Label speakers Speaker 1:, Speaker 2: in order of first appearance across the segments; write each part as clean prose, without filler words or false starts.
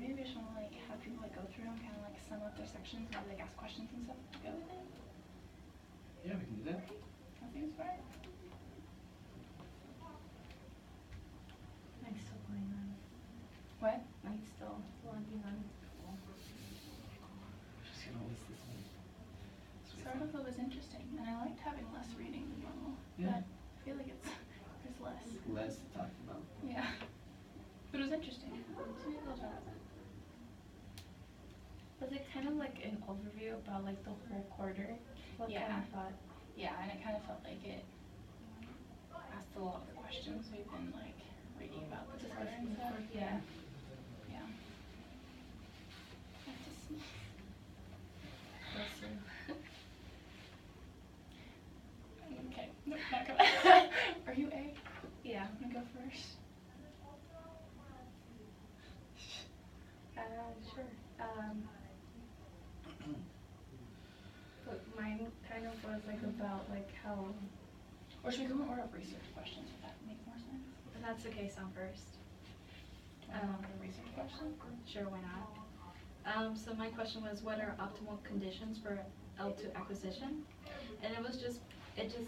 Speaker 1: maybe we just want to like have people like go through and kind of like sum up their sections and like ask questions and stuff. Go with it.
Speaker 2: Yeah, we can do that.
Speaker 1: That seems right.
Speaker 3: I'm still going on.
Speaker 1: What?
Speaker 3: I'm still logging on.
Speaker 2: Just gonna list this one.
Speaker 1: Sort of it was interesting, and I liked having less reading than normal.
Speaker 2: Yeah.
Speaker 1: But I feel like there's less.
Speaker 2: Less to talk about.
Speaker 1: Yeah. But it was interesting. So maybe I'll try that.
Speaker 3: Was it kind of like an overview about like the whole quarter? What
Speaker 1: Yeah.
Speaker 3: kind of thought?
Speaker 1: Yeah, and it kind of felt like it asked a lot of the questions we've been like reading about this quarter and stuff. Yeah. Yeah. Have to see.
Speaker 3: We'll see.
Speaker 1: Okay. Nope, not coming. Are you A?
Speaker 3: Yeah.
Speaker 1: I'm gonna go first.
Speaker 3: Sure. But mine kind of was like about like how.
Speaker 1: Or should we go in order of research questions? Would that make more sense?
Speaker 3: If that's okay, sound first.
Speaker 1: Do you want a research question?
Speaker 3: Sure, why not? So my question was, what are optimal conditions for L2 acquisition? And it just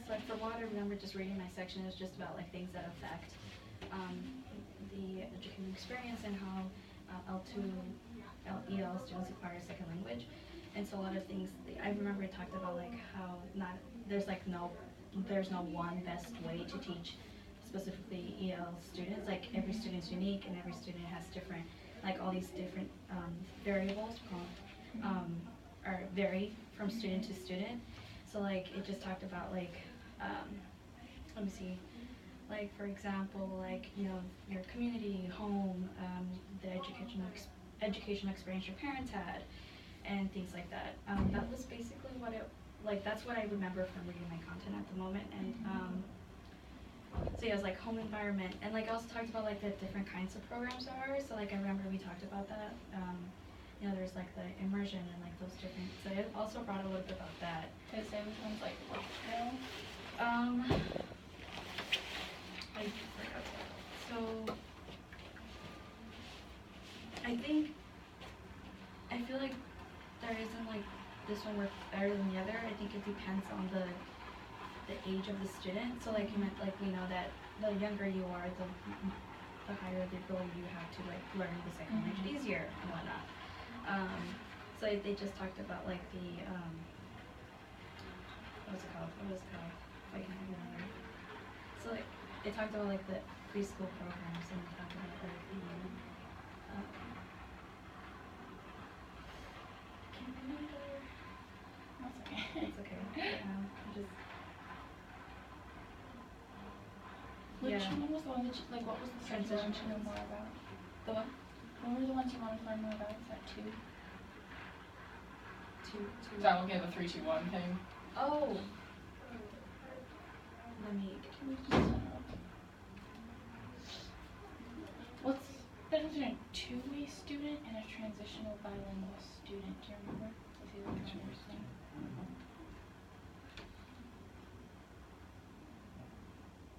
Speaker 3: like for what I remember just reading my section, it was just about like things that affect the education experience and how L2 EL students acquire a second language. And so a lot of things, I remember it talked about like how there's no one best way to teach specifically EL students. Like every student's unique and every student has different, like all these different variables are vary from student to student. So like it just talked about like, let me see, like for example, like, you know, your community, home, the educational experience your parents had, and things like that. That was basically what that's what I remember from reading my content at the moment. And so yeah, it was like home environment, and like I also talked about like the different kinds of programs there are. So like I remember we talked about that. You know, there's like the immersion and like those different. So it also brought a little bit about that.
Speaker 1: Did it say which one's like what now?
Speaker 3: I forgot. So I feel like there isn't like this one works better than the other. I think it depends on the age of the student. So like you meant, like we know that the younger you are, the higher the ability you have to like learn the second language easier and whatnot. So they just talked about like the what was it called? I can't remember. So like it talked about like the preschool programs, and it talked about like the can't remember.
Speaker 1: That's okay.
Speaker 3: It's okay. Yeah,
Speaker 1: Which
Speaker 3: yeah.
Speaker 1: one was the one that you, like what was the stuff you wanted to know more about?
Speaker 3: The what?
Speaker 1: What were the ones you wanted to learn more about? Is that two?
Speaker 3: Two.
Speaker 1: That will give a 3, 2, 1 thing.
Speaker 3: Oh. Let me.
Speaker 1: What's the difference between a two-way student and a transitional bilingual student? Do you remember? If you look at your thing.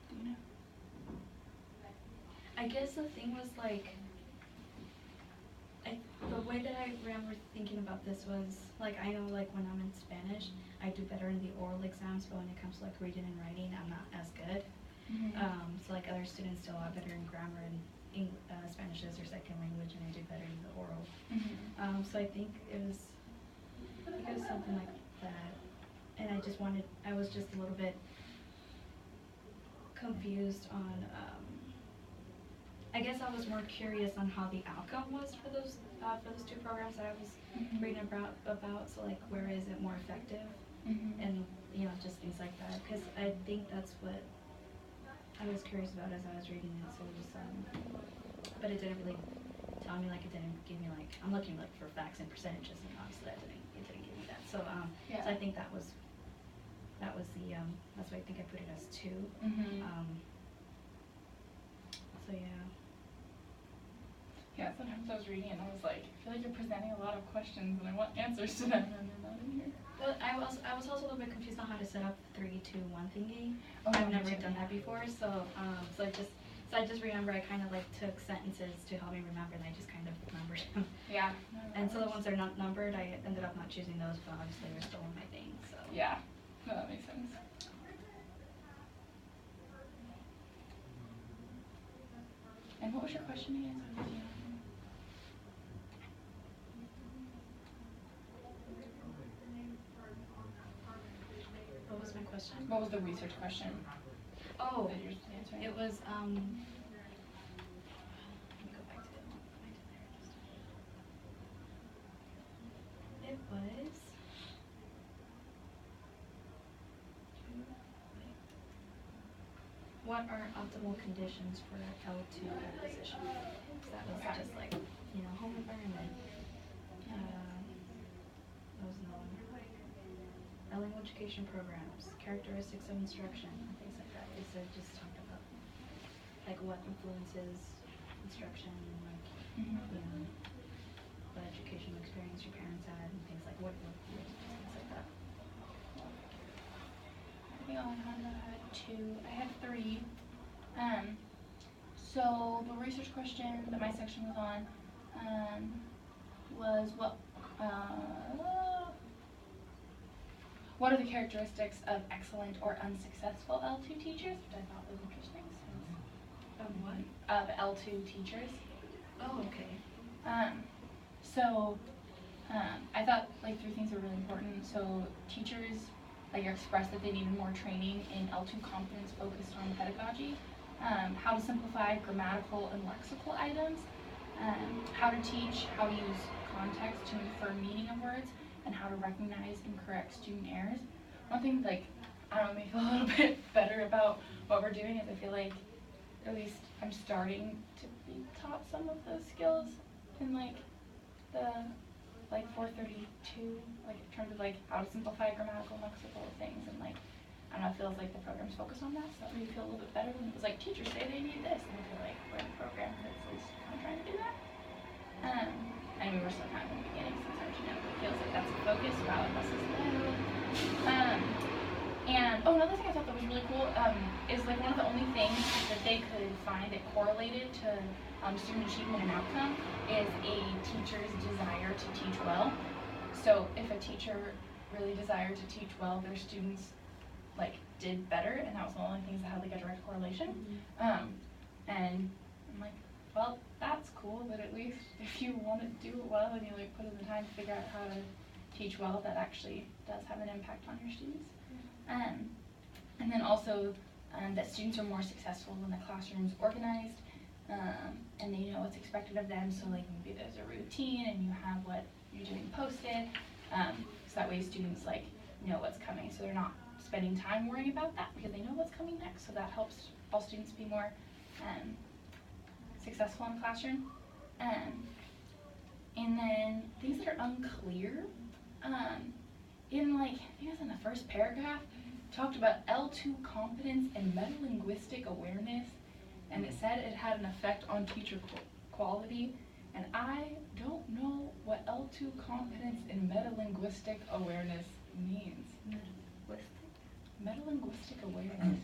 Speaker 1: Do you know?
Speaker 3: I guess the thing was like, the way that I remember thinking about this was, like, I know like when I'm in Spanish, I do better in the oral exams, but when it comes to like reading and writing, I'm not as good. So like other students do a lot better in grammar and Spanish is their second language, and I do better in the oral. So I think it was something like that, and I was just a little bit confused on, I guess I was more curious on how the outcome was for those two programs that I was reading about. So like, where is it more effective, and you know, just things like that. Because I think that's what I was curious about as I was reading it. So just, but it didn't really tell me, like it didn't give me like, I'm looking like for facts and percentages, and obviously it didn't give me that. So so I think that was the that's why I think I put it as 2. So yeah.
Speaker 1: Yeah, sometimes I was reading and I was like, I feel like you're presenting a lot of questions and I want answers to them and they're not in here.
Speaker 3: Well, I was also a little bit confused on how to set up 3, 2, 1 thingy.
Speaker 1: Oh,
Speaker 3: I've
Speaker 1: me
Speaker 3: never
Speaker 1: too.
Speaker 3: done that before, so so So I just remember I kind of like took sentences to help me remember, and I just kind of remembered them.
Speaker 1: Yeah.
Speaker 3: And so the ones that are not numbered, I ended up not choosing those, but obviously they're still in my thing, so.
Speaker 1: Yeah. No, that makes sense. And what was your question again?
Speaker 3: What was my question?
Speaker 1: What was the research question?
Speaker 3: Oh,
Speaker 1: that you're answering?
Speaker 3: it was, let me go back to it. It was. What are optimal conditions for L2 acquisition? So that was just like, home environment. That was another one. ELL education programs, characteristics of instruction, and things like that. So it just talked about like what influences instruction and like, what educational experience your parents had and things like what things like that.
Speaker 1: I think I had two. I had three. So the research question that my section was on was what are the characteristics of excellent or unsuccessful L2 teachers, which I thought was interesting.
Speaker 3: Of what?
Speaker 1: Of L2 teachers.
Speaker 3: Oh, okay.
Speaker 1: I thought like three things are really important. So teachers expressed that they needed more training in L2 competence focused on pedagogy, how to simplify grammatical and lexical items, how to teach, how to use context to infer meaning of words, and how to recognize and correct student errors. One thing I don't know, made me feel a little bit better about what we're doing is I feel like at least I'm starting to be taught some of those skills in the 432, in terms of how to simplify grammatical and lexical things, and I don't know, it feels like the program's focused on that, so that made me feel a little bit better when it was teachers say they need this, and I feel like we're in a program that's at least kind of trying to do that. And we were still kind of in the beginning, so it's hard to know, but it feels like that's a focus. Wow, it must have and another thing I thought that was really cool is one of the only things that they could find that correlated to student achievement and outcome is a teacher's desire to teach well. So if a teacher really desired to teach well, their students did better, and that was the only things that had a direct correlation. And I'm like, well, that's cool, but at least if you want to do it well and you put in the time to figure out how to teach well, that actually does have an impact on your students. And then also that students are more successful when the classroom's organized, and they know what's expected of them, so maybe there's a routine and you have what you're doing posted, so that way students know what's coming, so they're not spending time worrying about that because they know what's coming next, so that helps all students be more successful in the classroom. And then things that are unclear, in I think it was in the first paragraph, talked about L2 competence and metalinguistic awareness, and it said it had an effect on teacher quality, and I don't know what L2 competence and metalinguistic awareness means. Metalinguistic awareness.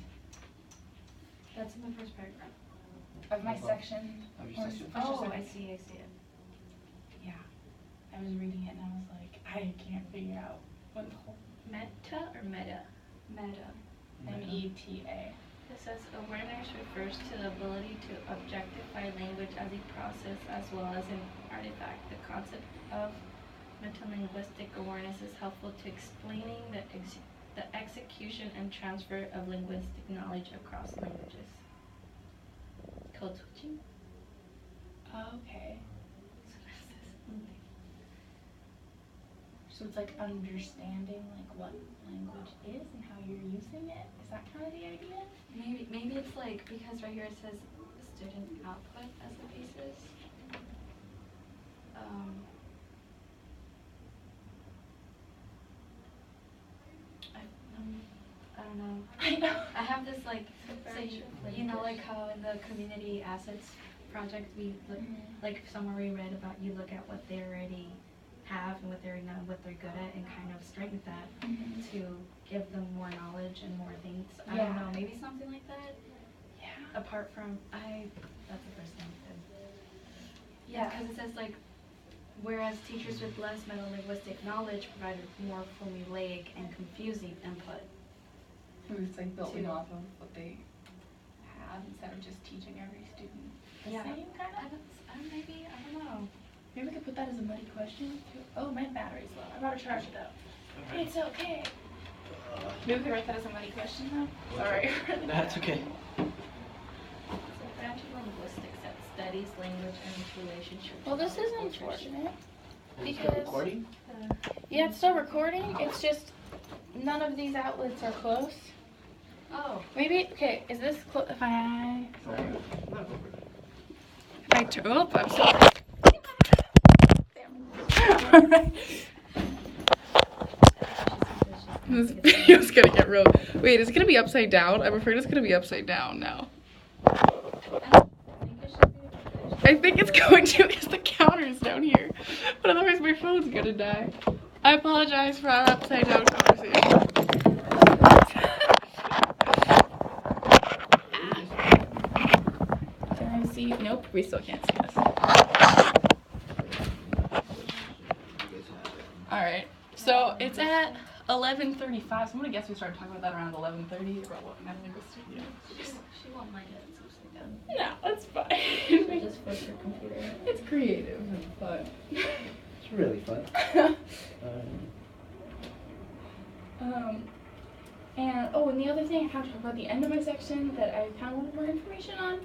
Speaker 3: That's in the first paragraph.
Speaker 1: Of my section.
Speaker 2: Of your section.
Speaker 3: Oh, I see it.
Speaker 1: Yeah. I was reading it and I was like, I can't figure out what the whole
Speaker 3: Meta or meta? Meta.
Speaker 1: M-E-T-A.
Speaker 3: It says awareness refers to the ability to objectify language as a process as well as an artifact. The concept of metalinguistic awareness is helpful to explaining the execution and transfer of linguistic knowledge across languages. Code switching?
Speaker 1: Okay. So it's understanding what language is and how you're using it? Is that kind of the idea?
Speaker 3: Maybe it's because right here it says student output as the basis. I don't know.
Speaker 1: I know.
Speaker 3: I have this so how in the community assets project we look somewhere we read about, you look at what they already have and what they're good at and kind of strengthen that to give them more knowledge and more things. I don't know, maybe something like that.
Speaker 1: Yeah.
Speaker 3: apart from, that's the first thing I said.
Speaker 1: Yeah.
Speaker 3: Because it says like, whereas teachers with less metalinguistic knowledge provided more formulaic and confusing input.
Speaker 1: It's like building
Speaker 3: Two.
Speaker 1: off of what they have instead of just teaching every student the
Speaker 3: Yeah.
Speaker 1: same kind of.
Speaker 3: Maybe, I don't know.
Speaker 1: Maybe we could put that as a muddy question. Oh, my battery's low. I brought a charger though. It's okay. Maybe we could write that as a muddy question though. Sorry.
Speaker 2: That's okay.
Speaker 3: So branch of linguistics that studies language and its relationship. to
Speaker 1: Well, this
Speaker 3: other
Speaker 1: is
Speaker 3: cultures.
Speaker 1: unfortunate.
Speaker 2: Is it
Speaker 1: Because-
Speaker 2: recording?
Speaker 1: Yeah, it's still recording. It's just none of these outlets are close.
Speaker 3: Oh,
Speaker 1: Maybe, okay, is this close? If I,
Speaker 2: Sorry.
Speaker 1: I'm so. Damn. This video's gonna get real. Wait, is it gonna be upside down? I'm afraid it's gonna be upside down now. I think it's going to because the counter is down here. But otherwise my phone's gonna die. I apologize for our upside down conversation. Can I see? Nope, we still can't see this. Alright, so it's at 11:35, so I'm gonna guess we started talking about that around 11:30 about what metalinguistic is.
Speaker 3: she won't mind it. It's upside down.
Speaker 1: No, that's
Speaker 3: She'll
Speaker 1: fine.
Speaker 3: just fix her computer.
Speaker 1: It's creative and fun.
Speaker 2: It's really fun.
Speaker 1: And the other thing I have to talk about at the end of my section that I kind of wanted more information on,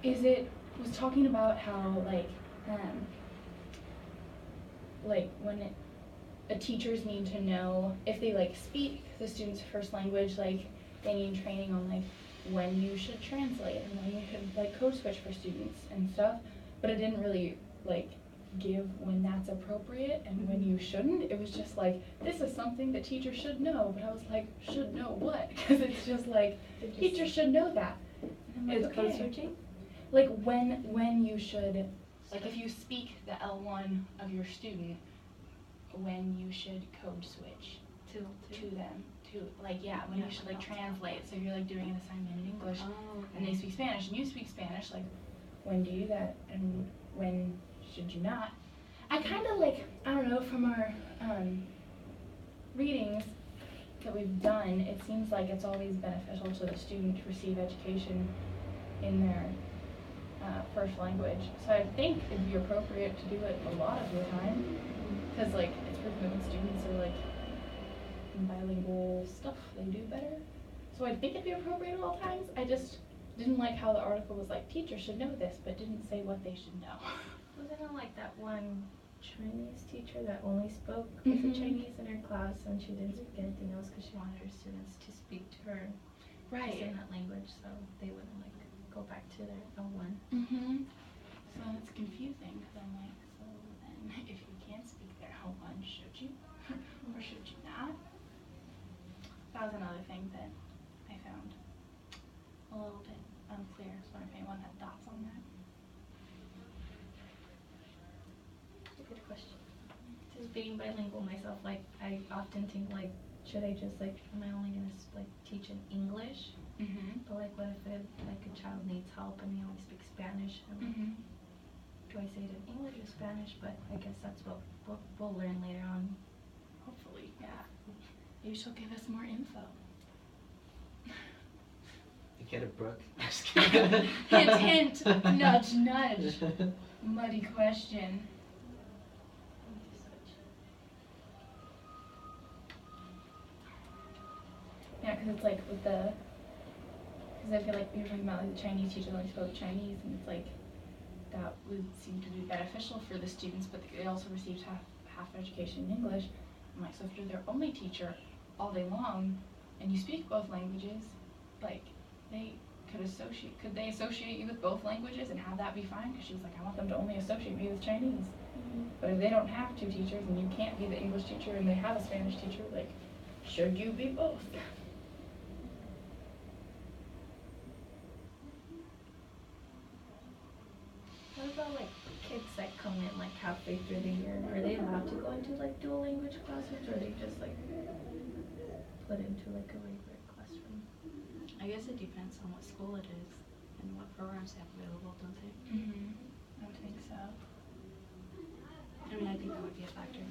Speaker 1: is it was talking about how when teachers need to know if they speak the student's first language, they need training on when you should translate and when you should code switch for students and stuff, but it didn't really give when that's appropriate and when you shouldn't. It was just this is something that teachers should know, but I was should know what? Because it's just teachers should know that. And I'm
Speaker 3: Is code
Speaker 1: okay.
Speaker 3: switching?
Speaker 1: When you should, if you speak the L1 of your student, when you should code switch
Speaker 3: To
Speaker 1: them to when you should translate. So if you're doing an assignment in English
Speaker 3: Oh,
Speaker 1: and they speak Spanish and you speak Spanish, when do you do that and when should you not? I kind of I don't know, from our readings that we've done, it seems like it's always beneficial to the student to receive education in their first language. So I think it'd be appropriate to do it a lot of the time, because it's proven that when students are in bilingual stuff, they do better. So I think it'd be appropriate at all times. I just didn't like how the article was teachers should know this, but didn't say what they should know.
Speaker 4: Wasn't it that one Chinese teacher that only spoke with the Chinese in her class and she didn't speak anything else because she wanted her students to speak to her just in that language so they wouldn't go back to their L1.
Speaker 1: So it's confusing because I'm so then if you can't speak their L1, should you or should you not? That was another thing that I found a little bit unclear. So if anyone had thoughts on that.
Speaker 4: Good question. Just being bilingual myself, I often think should I just am I only gonna teach in English? But what if a child needs help and they only speak Spanish? And do I say it in English or Spanish? But I guess that's what we'll learn later on.
Speaker 1: Hopefully, yeah. Maybe she'll give us more info.
Speaker 2: Get it, Brooke?
Speaker 1: Hint, hint, nudge, nudge. Muddy question. Yeah, because it's with the, because I feel we were talking about the Chinese teachers only spoke Chinese, and it's that would seem to be beneficial for the students, but they also received half education in English. I'm so if you're their only teacher all day long, and you speak both languages, could they associate you with both languages and have that be fine? Because she was I want them to only associate me with Chinese. But if they don't have two teachers and you can't be the English teacher and they have a Spanish teacher, should you be both?
Speaker 4: What about kids that come in halfway through the year? Are they allowed to go into dual language classes, or are they just put into a regular classroom?
Speaker 1: I
Speaker 3: I guess it depends on what school it is and what programs they have available, don't they?
Speaker 1: I would think so.
Speaker 3: I mean, I think that would be a factor.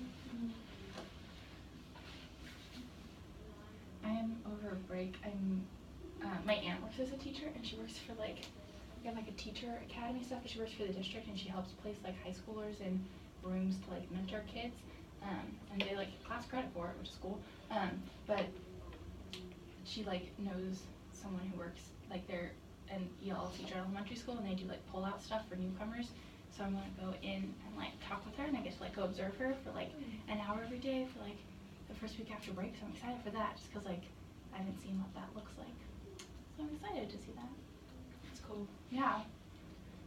Speaker 1: I am over break. My aunt works as a teacher, and she works for like, we have like a teacher academy stuff, but she works for the district, and she helps place like high schoolers in rooms to like mentor kids, and they like class credit for it, which is cool. But she like knows someone who works like they're an ELL teacher at elementary school, and they do like pull out stuff for newcomers. So I'm gonna go in and like talk with her, and I get to like go observe her for like an hour every day for like the first week after break. So I'm excited for that, just because like I haven't seen what that looks like. So I'm excited to see that.
Speaker 3: That's cool.
Speaker 1: Yeah.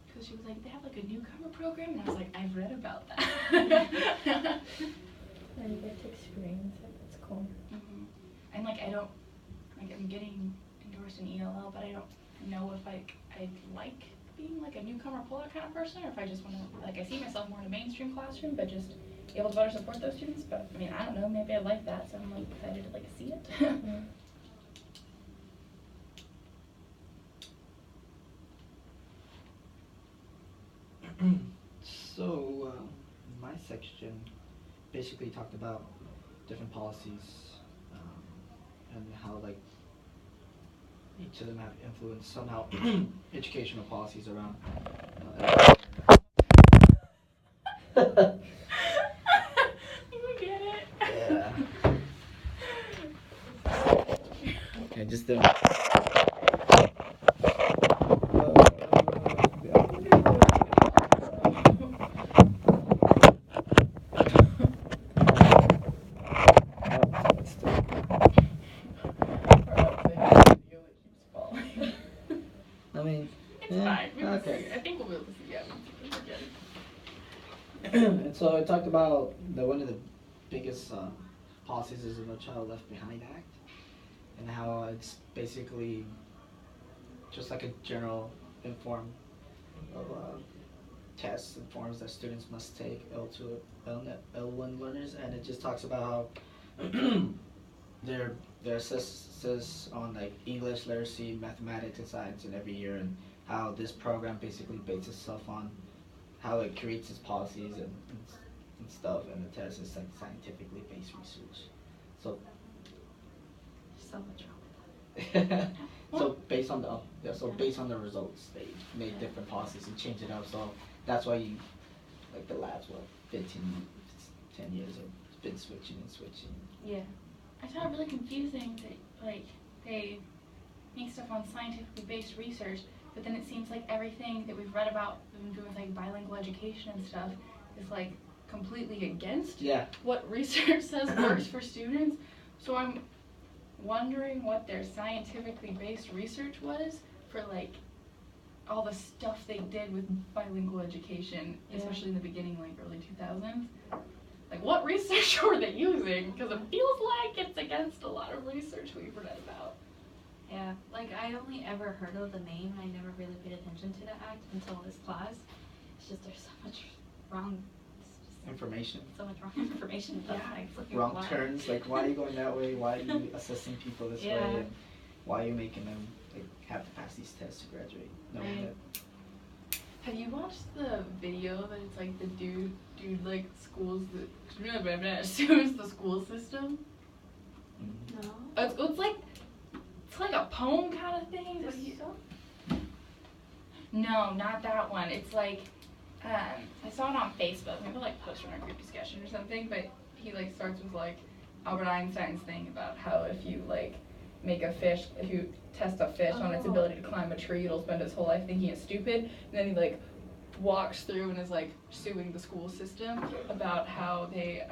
Speaker 1: Because she was like, they have like a newcomer program, and I was like, I've read about that.
Speaker 4: And you get to experience it. That's cool.
Speaker 1: And like I'm getting endorsed in ELL, but I don't know if like I like being like a newcomer pullout kind of person, or if I just want to like I see myself more in a mainstream classroom, but just able to better support those students. But I mean, I don't know, maybe I like that, so I'm like excited to like see it.
Speaker 2: So, my section basically talked about different policies and how like each of them have influenced somehow educational policies around.
Speaker 1: You get it?
Speaker 2: Yeah. Okay, just the. I mean,
Speaker 1: It's
Speaker 2: yeah,
Speaker 1: fine. We will
Speaker 2: okay.
Speaker 1: see. I think we'll be able to see. Yeah, we're good.
Speaker 2: And so I talked about one of the biggest policies is the No Child Left Behind Act, and how it's basically just like a general inform of tests and forms that students must take, L2, L1 learners, and it just talks about how their assesses on like English literacy, mathematics, and science in every year, and how this program basically bases itself on how it creates its policies and stuff, and the test is like scientifically based research. So
Speaker 3: So much wrong with that.
Speaker 2: so based on based on the results, they made different policies and changed it up. So that's why you like the labs 10 years have been switching and switching.
Speaker 3: Yeah.
Speaker 1: I found it really confusing that like they make stuff on scientifically based research, but then it seems like everything that we've read about them doing with like bilingual education and stuff is like completely against what research says works for students. So I'm wondering what their scientifically based research was for like all the stuff they did with bilingual education, especially in the beginning, like early 2000s. Like, what research were they using? Because it feels like it's against a lot of research we've read about.
Speaker 3: Yeah, like I only ever heard of the name, and I never really paid attention to the act until this class. It's just there's so much wrong
Speaker 2: Information.
Speaker 3: So much wrong information. That's like
Speaker 2: Wrong turns. Like, why are you going that way? Why are you assessing people this way? And why are you making them like have to pass these tests to graduate?
Speaker 1: Have you watched the video that it's like the dude like schools that sues the school system?
Speaker 3: No.
Speaker 1: It's like a poem kind of thing. No, not that one. It's like I saw it on Facebook. Maybe like post on our group discussion or something. But he like starts with like Albert Einstein's thing about how if you like make a fish, if you test a fish on its ability to climb a tree, it'll spend its whole life thinking it's stupid. And then he like walks through and is like suing the school system about how they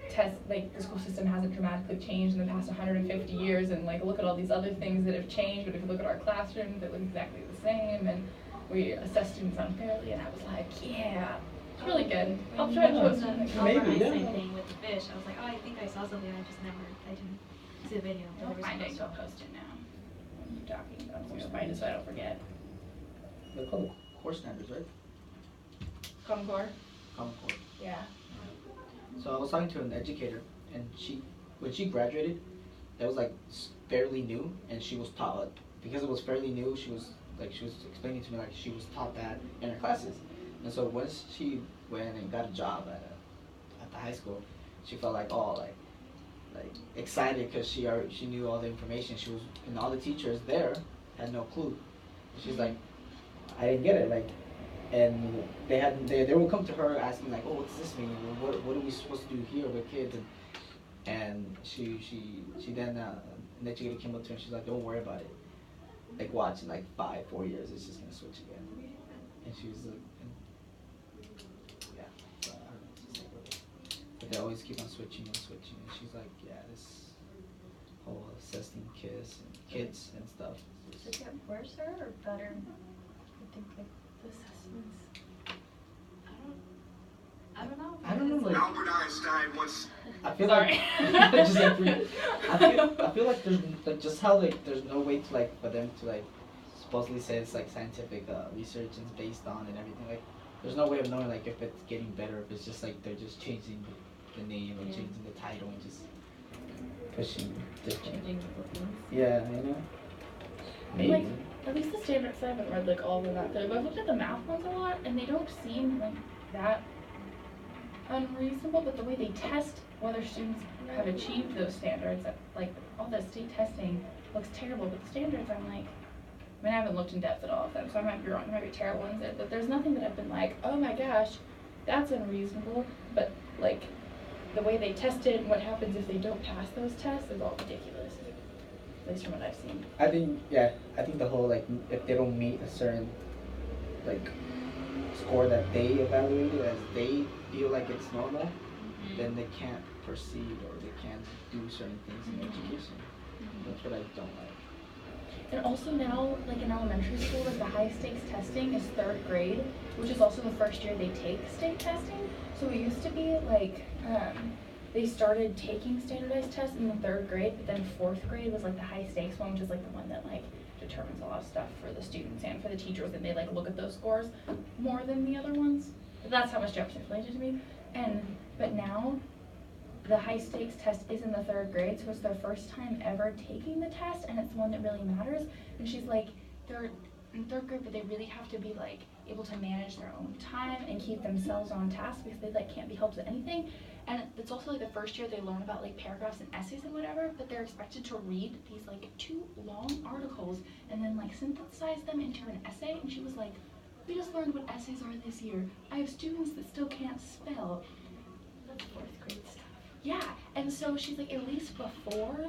Speaker 1: the school system hasn't dramatically changed in the past 150 years, and like look at all these other things that have changed, but if you look at our classrooms, they look exactly the same, and we assess students unfairly. And I was like, yeah, it's really good. I'll try to post it.
Speaker 3: Maybe thing with the fish. I was like, oh, I think I saw something. I didn't see the video.
Speaker 1: I'll find it. I'll post it now. What are you talking about? I'll find it so I don't forget.
Speaker 2: They're called core standards, right?
Speaker 1: Common Core?
Speaker 2: Common Core.
Speaker 1: Yeah.
Speaker 2: So I was talking to an educator, and when she graduated, it was like fairly new, and she was taught, because it was fairly new, she was explaining to me like she was taught that in her classes. And so once she went and got a job at the high school, she felt like all like excited because she knew all the information. She was, and all the teachers there had no clue. She's like, I didn't get it, like, and they would come to her asking like, oh, what's this mean? What are we supposed to do here with kids? And she then an educator came up to her and she's like, don't worry about it. Like, watch in like 4 years, it's just gonna switch again. And she was like, yeah, so I don't know what to say about it. But they always keep on switching and switching. And she's like, yeah, this whole assessing kids and stuff.
Speaker 4: Does it get worse or better? I think like the assessments.
Speaker 3: I don't know.
Speaker 2: I don't know, like,
Speaker 5: Albert Einstein once.
Speaker 2: I feel
Speaker 1: Sorry.
Speaker 2: like just like I feel like there's like just how like there's no way to like for them to like supposedly say it's like scientific research and it's based on and everything, like there's no way of knowing like if it's getting better, if it's just like they're just changing the name or changing the title and just pushing different.
Speaker 3: Changing the things.
Speaker 2: Yeah, you know. Maybe.
Speaker 1: Like, at least the standards, I haven't read like all of them out there, but I've looked at the math ones a lot, and they don't seem like that unreasonable, but the way they test whether students have achieved those standards, like all the state testing looks terrible, but the standards, I'm like, I mean, I haven't looked in depth at all of them, so I might be wrong, there might be terrible ones there, but there's nothing that I've been like, oh my gosh, that's unreasonable, but like, the way they test it and what happens if they don't pass those tests is all ridiculous, at least from what I've seen.
Speaker 2: I think the whole like if they don't meet a certain like score that they evaluated as they feel like it's normal, then they can't proceed or they can't do certain things in education. That's what I don't like.
Speaker 1: And also now, like in elementary school, like the high stakes testing is 3rd grade, which is also the first year they take state testing. So it used to be like, they started taking standardized tests in the 3rd grade, but then 4th grade was like the high stakes one, which is like the one that like determines a lot of stuff for the students and for the teachers, and they like look at those scores more than the other ones. That's how much Jefferson explained it to me. But now the high stakes test is in the 3rd grade, so it's their first time ever taking the test, and it's the one that really matters. And she's like, they're in 3rd grade, but they really have to be like able to manage their own time and keep themselves on task because they like can't be helped with anything. And it's also like the first year they learn about like paragraphs and essays and whatever, but they're expected to read these like 2 long articles and then like synthesize them into an essay. And she was like, we just learned what essays are this year. I have students that still can't spell.
Speaker 3: That's 4th grade stuff.
Speaker 1: Yeah, and so she's like, at least before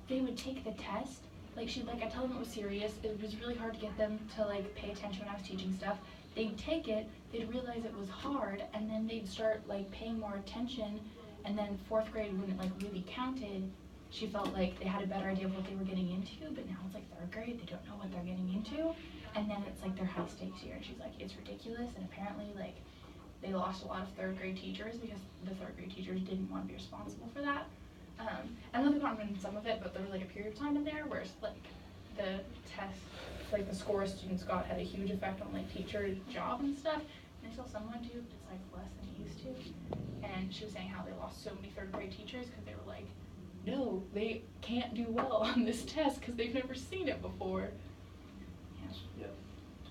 Speaker 1: they would take the test, like she'd like, I tell them it was serious. It was really hard to get them to like pay attention when I was teaching stuff. They'd take it, they'd realize it was hard, and then they'd start like paying more attention, and then 4th grade when it like really counted, she felt like they had a better idea of what they were getting into, but now it's like 3rd grade, they don't know what they're getting into, and then it's like their high stakes year, and she's like, it's ridiculous, and apparently like they lost a lot of 3rd grade teachers because the 3rd grade teachers didn't want to be responsible for that. I know they got rid of some of it, but there was like a period of time in there where like the test, like the scores students got had a huge effect on like teacher job and stuff. And they still somewhat do, but it's like less than it used to. And she was saying how they lost so many 3rd grade teachers because they were like, no, they can't do well on this test because they've never seen it before. Yeah.
Speaker 2: Yep.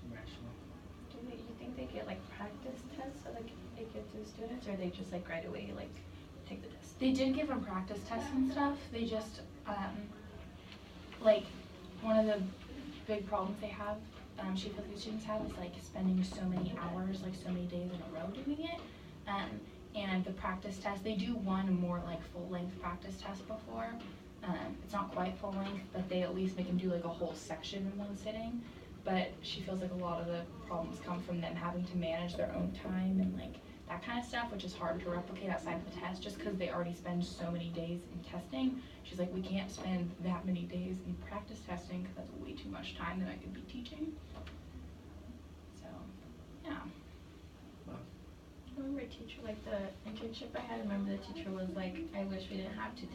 Speaker 2: Rational.
Speaker 3: Do you think they get like practice tests so like they give to the students, or they just like right away like take the test?
Speaker 1: They did give them practice tests and stuff. They just, like, one of the big problems they have, she feels the students have is like spending so many hours, like so many days in a row doing it. And the practice test, they do one more like full-length practice test before. It's not quite full-length, but they at least make them do like a whole section in one sitting. But she feels like a lot of the problems come from them having to manage their own time and like that kind of stuff, which is hard to replicate outside of the test just because they already spend so many days in testing. She's like, we can't spend that many days in practice testing because that's way too much time that I could be teaching. So, yeah.
Speaker 3: I remember a teacher, like the internship I had, I remember the teacher was like, I wish we didn't have to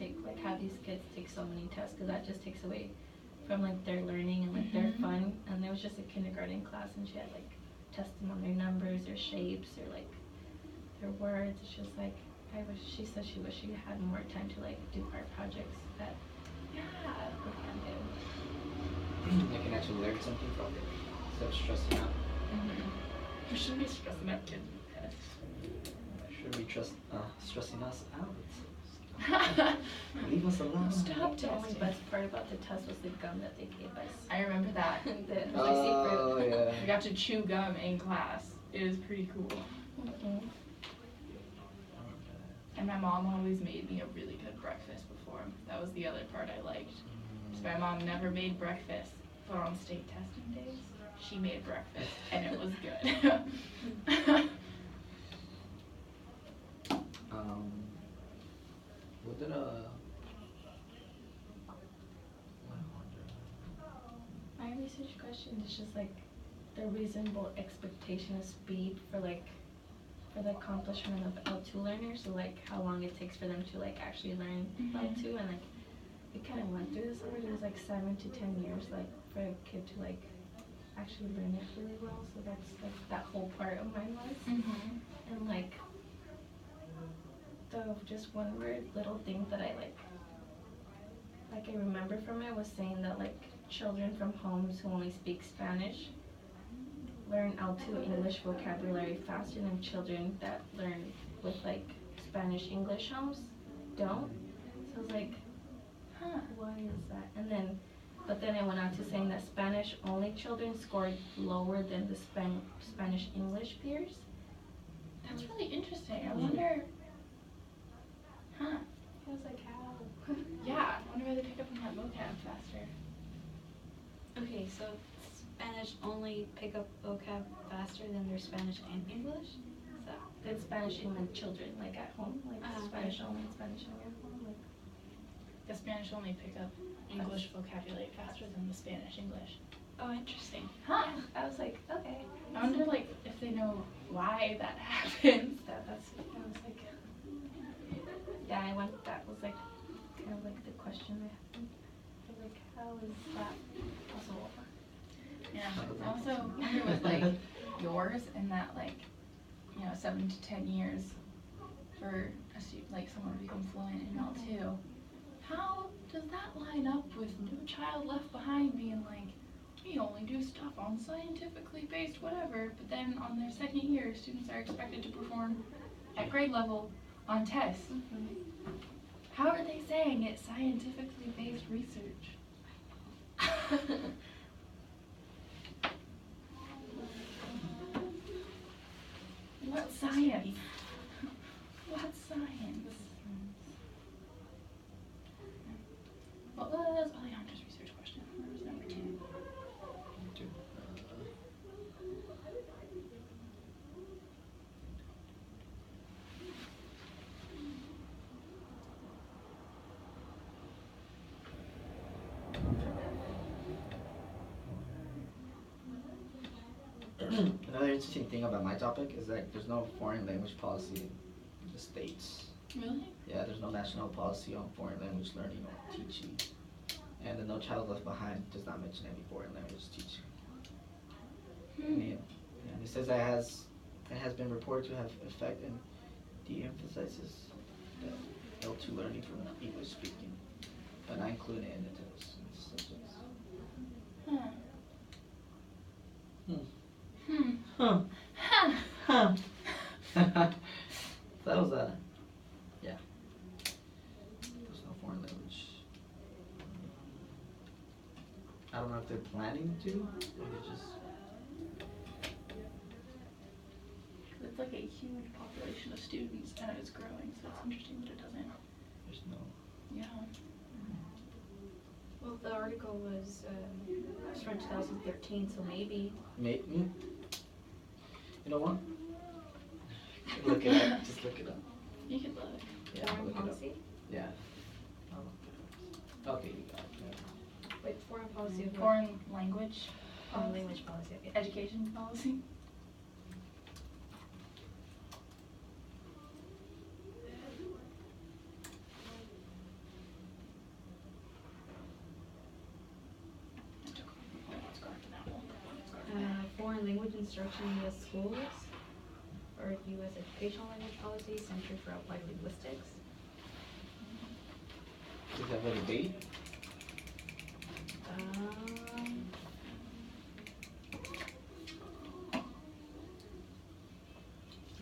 Speaker 3: have these kids take so many tests because that just takes away from like their learning and like their fun. And there was just a kindergarten class and she had like testing on their numbers or shapes or like their words. It's just like, she said she wished she had more time to like do art projects that
Speaker 1: Yeah.
Speaker 4: We can do.
Speaker 2: I can actually learn something from it instead of stressing out.
Speaker 1: We shouldn't be stressing out kids with tests.
Speaker 2: Should be stressing us out. Leave us alone.
Speaker 1: Stop
Speaker 4: The only
Speaker 1: testing.
Speaker 4: best part about the test was the gum that they gave us.
Speaker 1: I remember that.
Speaker 4: The
Speaker 2: Oh yeah.
Speaker 1: We got to chew gum in class. It was pretty cool.
Speaker 4: Mm-hmm.
Speaker 1: And my mom always made me a really good breakfast before. That was the other part I liked. So my mom never made breakfast, but on state testing days, she made breakfast, and it was good.
Speaker 2: What did
Speaker 4: My research question is just like the reasonable expectation of speed for the accomplishment of L2 learners, so like how long it takes for them to like actually learn L2, and like we kind of went through this already. It was like 7 to 10 years like for a kid to like actually learn it really well. So that's like that whole part of mine was, and like the just one word little thing that I remember from it was saying that like children from homes who only speak Spanish learn L2 English vocabulary faster than children that learn with like Spanish English homes don't. So I was like, why is that? But then I went on to saying that Spanish only children scored lower than the Spanish English peers.
Speaker 1: That's really interesting. I wonder.
Speaker 4: I was like, how?
Speaker 1: Yeah, I wonder why they pick up on that vocab faster.
Speaker 3: Okay, so Spanish only pick up vocab faster than their Spanish and English? Is that?
Speaker 4: Than Spanish England children, like at home, like
Speaker 3: Okay.
Speaker 4: Spanish only and Spanish only at home, like.
Speaker 1: The Spanish only pick up English vocabulary faster than the Spanish English. Oh, interesting. Huh.
Speaker 4: I was like, okay.
Speaker 1: I wonder, like, if they know why that happens.
Speaker 4: I was like, yeah, that was like, kind of like the question I had. I was like, how is that possible?
Speaker 1: Yeah. I also wonder with, like, yours and that, like, 7 to 10 years for like someone to become fluent in L2. How does that line up with No Child Left Behind being like, we only do stuff on scientifically based whatever, but then on their second year, students are expected to perform at grade level on tests. How are they saying it's scientifically based research? What science? What science? What was Alejandro's research question? What was number 2?
Speaker 2: Another interesting thing about my topic is that there's no foreign language policy in the States.
Speaker 1: Really?
Speaker 2: Yeah, there's no national policy on foreign language learning or teaching. And the No Child Left Behind does not mention any foreign language teaching. And it says that it has been reported to have effect and de-emphasizes the L2 learning from English speaking, but not including it in the test subjects. So that was yeah. There's no foreign language. I don't know if they're planning to, or they just.
Speaker 1: It's like a huge population of students and it's growing, so it's interesting that it doesn't.
Speaker 2: There's no.
Speaker 1: Yeah.
Speaker 3: Well, the article was from 2013, so maybe.
Speaker 2: Maybe. You know what? Look it up. Just look it up.
Speaker 1: You could look.
Speaker 2: Yeah,
Speaker 3: Foreign
Speaker 2: look
Speaker 3: policy?
Speaker 2: it up. Yeah. I'll look it up. Okay, you got it.
Speaker 3: Wait, foreign policy of what?
Speaker 1: Foreign language.
Speaker 3: Foreign language policy, okay.
Speaker 1: Education policy.
Speaker 3: Foreign language instruction in U.S. schools, or U.S. educational language policy, Center for Applied Linguistics.
Speaker 2: Does it have a date?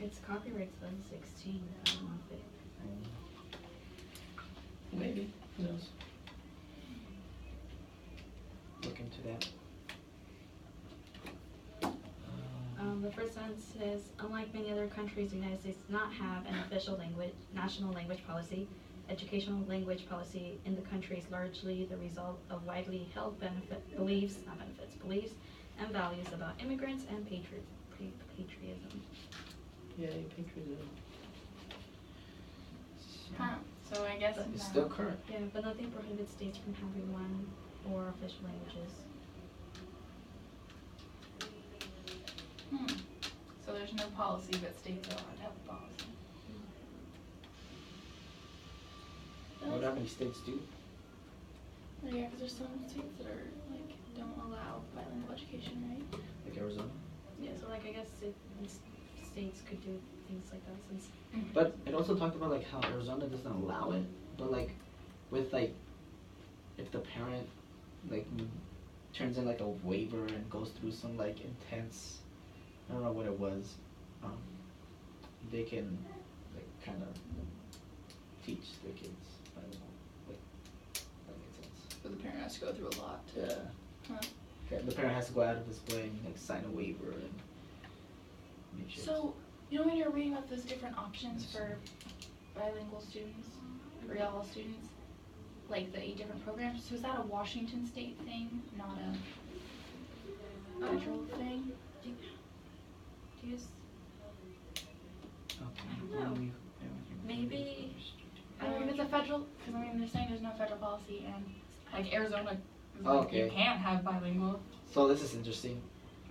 Speaker 3: It's copyright's 2016. I don't know if it.
Speaker 2: Maybe. Who knows? Look into that.
Speaker 3: The first sentence says, unlike many other countries, the United States does not have an official national language policy. Educational language policy in the country is largely the result of widely held beliefs and values about immigrants and patriotism.
Speaker 2: Yay, patriotism.
Speaker 1: Huh. So I guess
Speaker 2: It's still current.
Speaker 3: Yeah, but nothing prohibits states from having one or official languages.
Speaker 1: So there's no policy, but states are allowed to have a policy.
Speaker 2: I wonder how many states do.
Speaker 1: Yeah, because there's some states that are like don't allow bilingual education, right?
Speaker 2: Like Arizona.
Speaker 3: Yeah, so like I guess states could do things like that since.
Speaker 2: But it also talked about like how Arizona doesn't allow it, but like with like if the parent like turns in like a waiver and goes through some like intense, I don't know what it was, they can like kind of teach their kids. I don't know, like that makes sense.
Speaker 1: But the parent has to go through a lot.
Speaker 2: Yeah.
Speaker 1: Huh.
Speaker 2: Okay, the parent has to go out of his way and like sign a waiver and make sure.
Speaker 1: So, you know when you're reading about those different options for bilingual students, or ELL students, like the 8 different programs, so is that a Washington state thing, not a federal thing?
Speaker 3: Do you
Speaker 2: Okay.
Speaker 3: I don't know. Maybe.
Speaker 1: I mean, if it's a federal, because I mean, they're saying there's no federal policy, and like Arizona, is
Speaker 2: Oh,
Speaker 1: like, you
Speaker 2: okay.
Speaker 1: can't have bilingual.
Speaker 2: So this is interesting.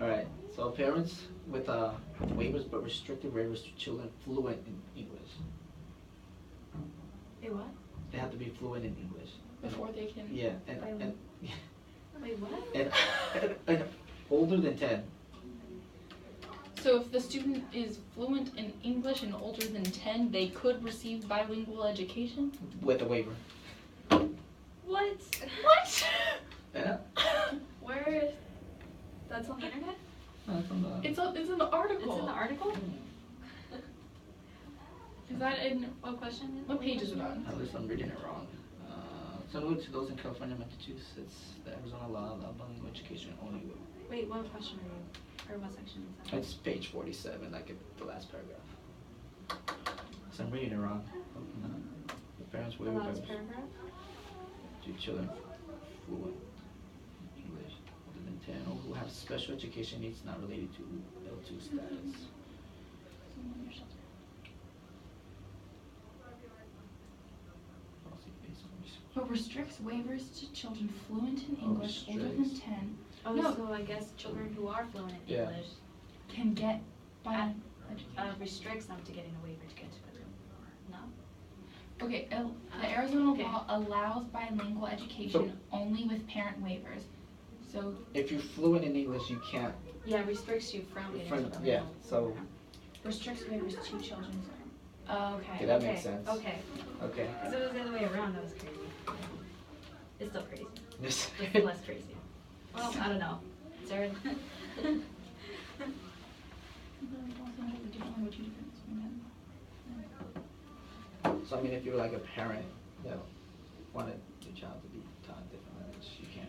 Speaker 2: Alright, so parents with waivers but restricted waivers to children fluent in English.
Speaker 3: Wait, what?
Speaker 2: They have to be fluent in English.
Speaker 1: Before they can.
Speaker 2: Yeah, and
Speaker 3: Wait, what?
Speaker 2: and older than 10.
Speaker 1: So if the student is fluent in English and older than 10, they could receive bilingual education?
Speaker 2: With a waiver.
Speaker 3: What?
Speaker 1: What?
Speaker 2: Yeah.
Speaker 3: Where? That's on the internet?
Speaker 2: From the.
Speaker 1: It's in the article.
Speaker 3: It's in the article?
Speaker 1: Is that in,
Speaker 3: What question is?
Speaker 1: what page is it on?
Speaker 2: At least I'm reading it wrong. Similar to those in California, Massachusetts, the Arizona law allow bilingual education only with.
Speaker 3: Wait, what question are you? Or what section is that?
Speaker 2: It's page 47, like in the last paragraph. So I'm reading it wrong. The parents
Speaker 3: The
Speaker 2: waiver
Speaker 3: last
Speaker 2: by
Speaker 3: paragraph?
Speaker 2: to children fluent English older than 10 or who have special education needs not related to L2 status. Policy based on research.
Speaker 1: But restricts waivers to children fluent in English older than
Speaker 2: restricts.
Speaker 1: 10
Speaker 3: Oh,
Speaker 1: No.
Speaker 3: so I guess children who are fluent in
Speaker 2: Yeah.
Speaker 3: English
Speaker 1: can get bilingual education.
Speaker 3: restricts them to getting a waiver to get to it. No?
Speaker 1: Okay, the Arizona
Speaker 3: Okay.
Speaker 1: law allows bilingual education only with parent waivers. So
Speaker 2: If you're fluent in English, you can't.
Speaker 3: Yeah, restricts you from getting to the
Speaker 2: Yeah,
Speaker 3: bilingual
Speaker 2: so.
Speaker 3: program.
Speaker 1: restricts waivers to children. Okay.
Speaker 2: Okay, that makes sense.
Speaker 3: Okay.
Speaker 2: Okay.
Speaker 3: Because it was the other way around, that was crazy. It's still crazy.
Speaker 2: This.
Speaker 3: Just less crazy. Well, I don't know. Sarah?
Speaker 2: So I mean, if you're like a parent that wanted your child to be taught different language, you can.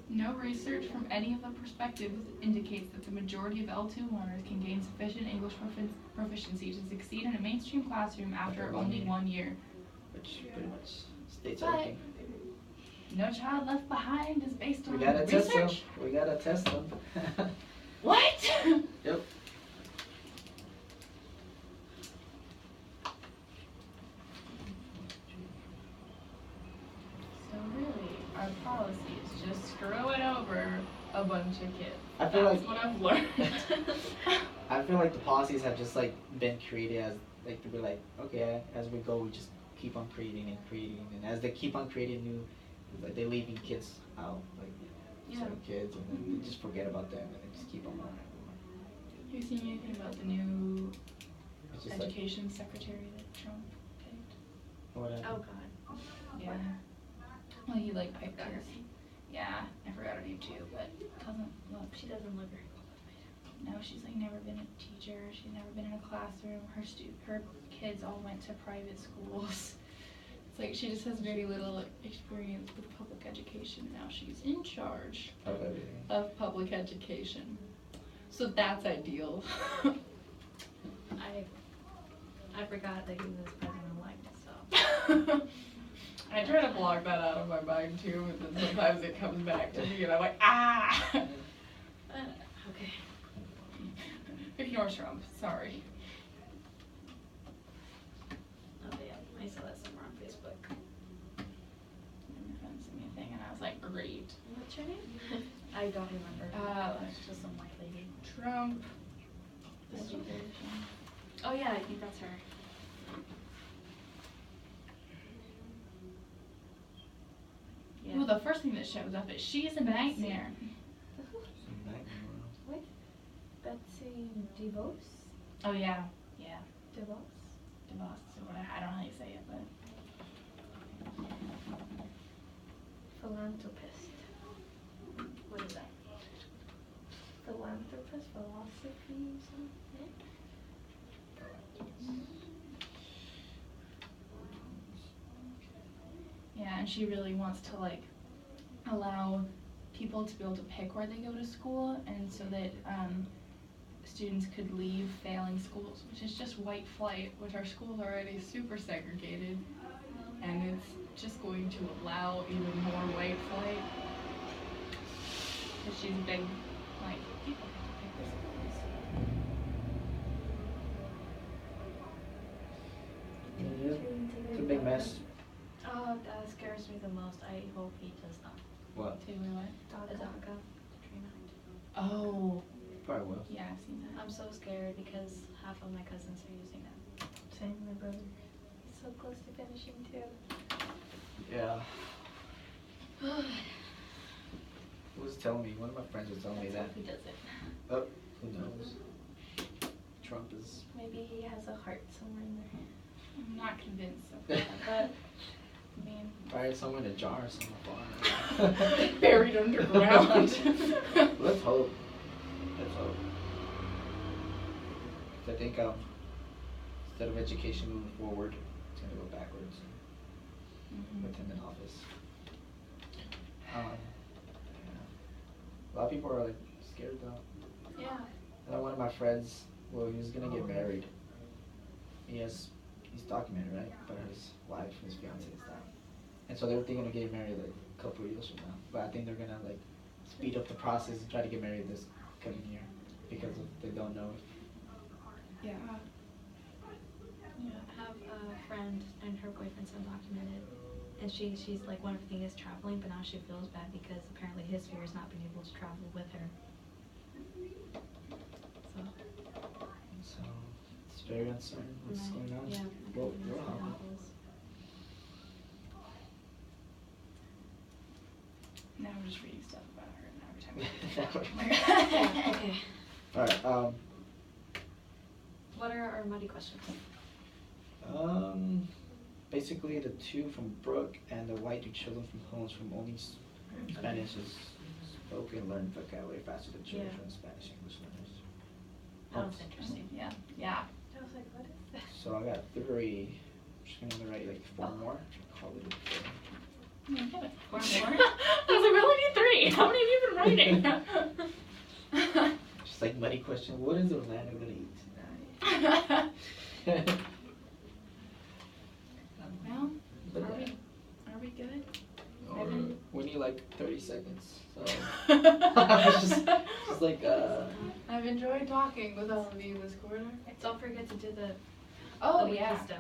Speaker 1: No research from any of the perspectives indicates that the majority of L2 learners can gain sufficient English proficiency to succeed in a mainstream classroom after
Speaker 2: After 1
Speaker 1: only
Speaker 2: year.
Speaker 1: 1 year.
Speaker 2: Which pretty much states
Speaker 1: But
Speaker 2: everything.
Speaker 1: No Child Left Behind is based on
Speaker 2: We gotta test them.
Speaker 1: research.
Speaker 2: We gotta test them.
Speaker 1: What?
Speaker 2: Yep.
Speaker 1: So really, our policy is just screwing over a bunch of kids.
Speaker 2: I feel
Speaker 1: That's
Speaker 2: like-
Speaker 1: what I've learned.
Speaker 2: I feel like the policies have just like been created as like to be like, okay, as we go, we just keep on creating, and as they keep on creating new, like they're leaving kids out, like certain kids, and then they just forget about them, and they just keep on going.
Speaker 1: Have you seen anything about the new
Speaker 2: It's just like,
Speaker 1: education secretary that Trump picked?
Speaker 2: what
Speaker 3: Oh,
Speaker 2: happened?
Speaker 3: God.
Speaker 1: Yeah. Well, he like picked us. Yeah, I forgot her name too, but doesn't look.
Speaker 3: She doesn't look very qualified.
Speaker 1: No, she's like never been a teacher. She's never been in a classroom. Her kids all went to private schools. It's like she just has very little experience with public education. Now she's in charge
Speaker 2: Of everything.
Speaker 1: of public education. So that's ideal.
Speaker 3: I forgot that he was president-elect, so.
Speaker 1: I try to block that out of my mind too, but then sometimes it comes back to me and I'm like, ah!
Speaker 3: Okay.
Speaker 1: Ignore Trump, sorry.
Speaker 3: Oh yeah, I saw that somewhere on Facebook.
Speaker 1: My friend sent me a thing and I was like, great.
Speaker 3: What's your name? I don't remember. It's just some white lady.
Speaker 1: Trump.
Speaker 3: Oh yeah, I think that's her. Yeah.
Speaker 1: Well, the first thing that shows up is she's a nightmare.
Speaker 4: What? Betsy DeVos?
Speaker 1: Oh yeah, yeah.
Speaker 4: DeVos?
Speaker 1: DeVos or whatever. I don't know how you say it, but
Speaker 4: Philanthropist.
Speaker 3: What is that?
Speaker 4: Philanthropist? Philosophy? Something?
Speaker 1: yeah, and she really wants to like allow people to be able to pick where they go to school, and so that students could leave failing schools, which is just white flight, which our schools are already super segregated, and it's just going to allow even more white flight. Because she's big, like, people have to pick their schools.
Speaker 2: It's a big mess.
Speaker 3: Oh, that scares me the most. I hope he does not.
Speaker 2: What?
Speaker 1: Taylor what?
Speaker 3: The DACA, Katrina.
Speaker 1: Oh,
Speaker 2: Probably will.
Speaker 1: yeah, I've seen that.
Speaker 3: I'm so scared because half of my cousins are using that.
Speaker 4: Same, my brother. He's so close to finishing too.
Speaker 2: Yeah. Who was telling me? One of my friends was telling me
Speaker 1: Let's
Speaker 2: that.
Speaker 1: hope he does it.
Speaker 2: Oh, who knows? Trump is.
Speaker 4: Maybe he has a heart somewhere in there.
Speaker 1: I'm not convinced of that, but I mean,
Speaker 2: Fired someone in a jar somewhere far.
Speaker 1: buried underground.
Speaker 2: Let's hope. Let's hope. 'Cause I think instead of education moving forward, it's gonna go backwards with him in office. Yeah. A lot of people are like scared though.
Speaker 3: Yeah.
Speaker 2: And one of my friends, well, he was gonna get married. He's documented, right? But his wife, his fiance is down. And so they were thinking of getting married like a couple of years from now. But I think they're gonna like speed up the process and try to get married this coming year because they don't know if.
Speaker 1: Yeah.
Speaker 3: Yeah, I have a friend and her boyfriend's undocumented, and she's like, one of her things is traveling, but now she feels bad because apparently his fear is not being able to travel with her.
Speaker 2: So it's very uncertain what's going on.
Speaker 3: Yeah.
Speaker 2: Well,
Speaker 3: I
Speaker 2: we're
Speaker 3: can
Speaker 2: on.
Speaker 3: imagine how it is.
Speaker 1: Now I'm just reading stuff about her, and every time I read
Speaker 3: Yeah,
Speaker 1: it,
Speaker 3: okay.
Speaker 2: Alright,
Speaker 3: What are our muddy questions?
Speaker 2: basically the two from Brooke and the why do children from homes from only Spanish is spoken learn vocabulary faster than children
Speaker 3: Yeah.
Speaker 2: from Spanish English learners.
Speaker 3: That was interesting.
Speaker 1: Yeah, yeah.
Speaker 4: I was like, what is that?
Speaker 2: So I got 3. I'm just gonna write like 4 more. Call it a day.
Speaker 1: Yeah, get it.
Speaker 3: 4
Speaker 1: I
Speaker 3: more?
Speaker 1: was like, we only need 3. How many have you been writing?
Speaker 2: Just like muddy question. What is Orlando gonna eat tonight?
Speaker 1: Well,
Speaker 2: But
Speaker 1: are
Speaker 2: yeah.
Speaker 1: we good?
Speaker 2: Or we need like 30 seconds. So
Speaker 1: It's
Speaker 2: just like
Speaker 1: I've enjoyed talking with all of you this quarter.
Speaker 3: Don't forget to do the
Speaker 1: Oh,
Speaker 3: wiki
Speaker 1: yeah.
Speaker 3: stuff.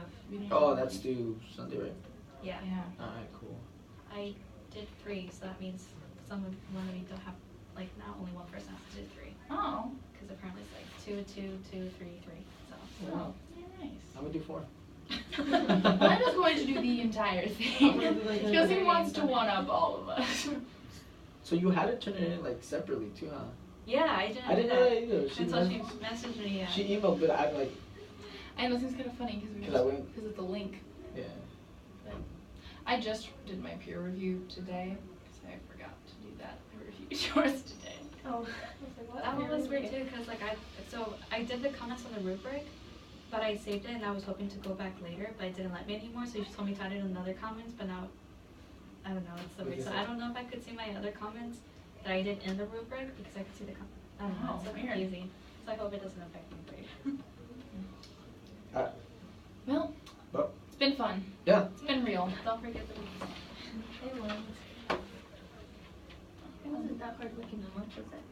Speaker 2: oh, that's due Sunday, right?
Speaker 3: Yeah.
Speaker 1: Yeah.
Speaker 2: Alright, cool.
Speaker 3: I did 3, so that means one of you don't have, like, now only one person has to do 3.
Speaker 1: Oh.
Speaker 3: Because apparently it's like 2, 2, 2, 3, 3. So.
Speaker 2: Wow.
Speaker 1: Nice.
Speaker 2: I'm gonna do 4.
Speaker 1: I'm just going to do the entire thing
Speaker 3: I'm gonna do, like, the
Speaker 1: because he
Speaker 3: very
Speaker 1: wants to
Speaker 3: end.
Speaker 1: one up all of us.
Speaker 2: So you had to turn it in like separately too, huh?
Speaker 3: Yeah, I didn't.
Speaker 2: I didn't know that either.
Speaker 3: Until she messaged me. Yeah.
Speaker 2: She emailed, but I'm like,
Speaker 1: I know, it seems kind of funny
Speaker 2: Cause I went-
Speaker 1: because it's a link.
Speaker 2: yeah.
Speaker 1: I just did my peer review today because I forgot to do yours today.
Speaker 4: Oh, I was like, what?
Speaker 3: That one was weird
Speaker 4: Okay.
Speaker 3: too, cause like I did the comments on the rubric, but I saved it and I was hoping to go back later, but it didn't let me anymore, so you just told me to add it in another comments, but now, I don't know, it's so
Speaker 2: What
Speaker 3: weird,
Speaker 2: is
Speaker 3: so
Speaker 2: it?
Speaker 3: I don't know if I could see my other comments that I did in the rubric, because I could see the I don't know,
Speaker 1: Oh,
Speaker 3: it's so
Speaker 1: weird.
Speaker 3: confusing, so I hope it doesn't affect my grade.
Speaker 1: Well,
Speaker 2: Well,
Speaker 1: it's been fun.
Speaker 2: yeah.
Speaker 1: It's been real.
Speaker 3: Don't forget the weekend.
Speaker 4: It was. It wasn't that hard looking how much was it?